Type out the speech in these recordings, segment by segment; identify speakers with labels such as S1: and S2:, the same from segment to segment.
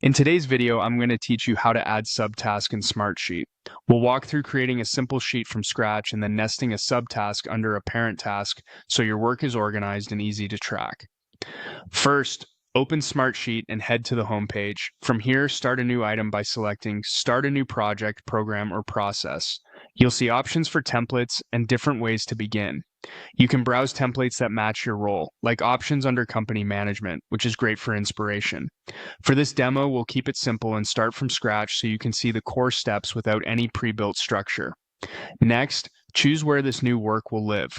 S1: In today's video, I'm going to teach you how to add Subtask in Smartsheet. We'll walk through creating a simple sheet from scratch and then nesting a subtask under a parent task so your work is organized and easy to track. First, open Smartsheet and head to the home page. From here, start a new item by selecting Start a new project, program, or process. You'll see options for templates and different ways to begin. You can browse templates that match your role, like options under company management, which is great for inspiration. For this demo, we'll keep it simple and start from scratch so you can see the core steps without any pre-built structure. Next, choose where this new work will live.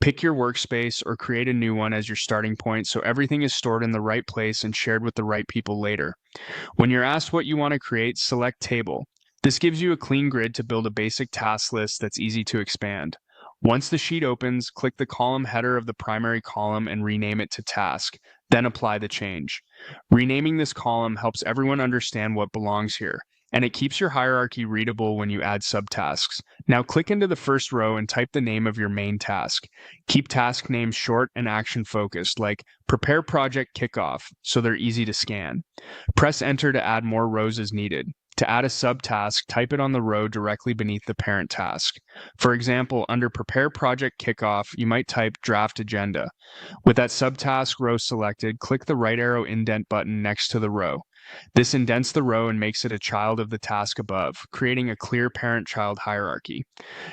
S1: Pick your workspace or create a new one as your starting point so everything is stored in the right place and shared with the right people later. When you're asked what you want to create, select Table. This gives you a clean grid to build a basic task list that's easy to expand. Once the sheet opens, click the column header of the primary column and rename it to Task, then apply the change. Renaming this column helps everyone understand what belongs here, and it keeps your hierarchy readable when you add subtasks. Now click into the first row and type the name of your main task. Keep task names short and action focused, like Prepare Project Kickoff, so they're easy to scan. Press Enter to add more rows as needed. To add a subtask, type it on the row directly beneath the parent task. For example, under Prepare Project Kickoff, you might type Draft Agenda. With that subtask row selected, click the right arrow indent button next to the row. This indents the row and makes it a child of the task above, creating a clear parent-child hierarchy.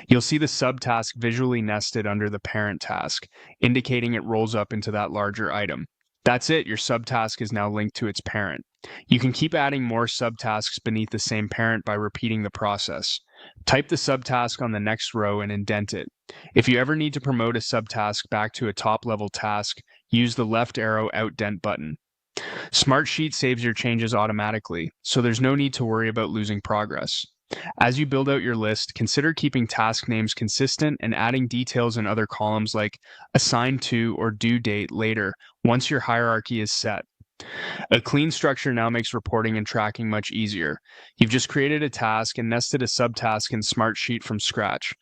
S1: You'll see the subtask visually nested under the parent task, indicating it rolls up into that larger item. That's it, your subtask is now linked to its parent. You can keep adding more subtasks beneath the same parent by repeating the process. Type the subtask on the next row and indent it. If you ever need to promote a subtask back to a top-level task, use the left arrow outdent button. Smartsheet saves your changes automatically, so there's no need to worry about losing progress. As you build out your list, consider keeping task names consistent and adding details in other columns like assign to or due date later once your hierarchy is set. A clean structure now makes reporting and tracking much easier. You've just created a task and nested a subtask in Smartsheet from scratch.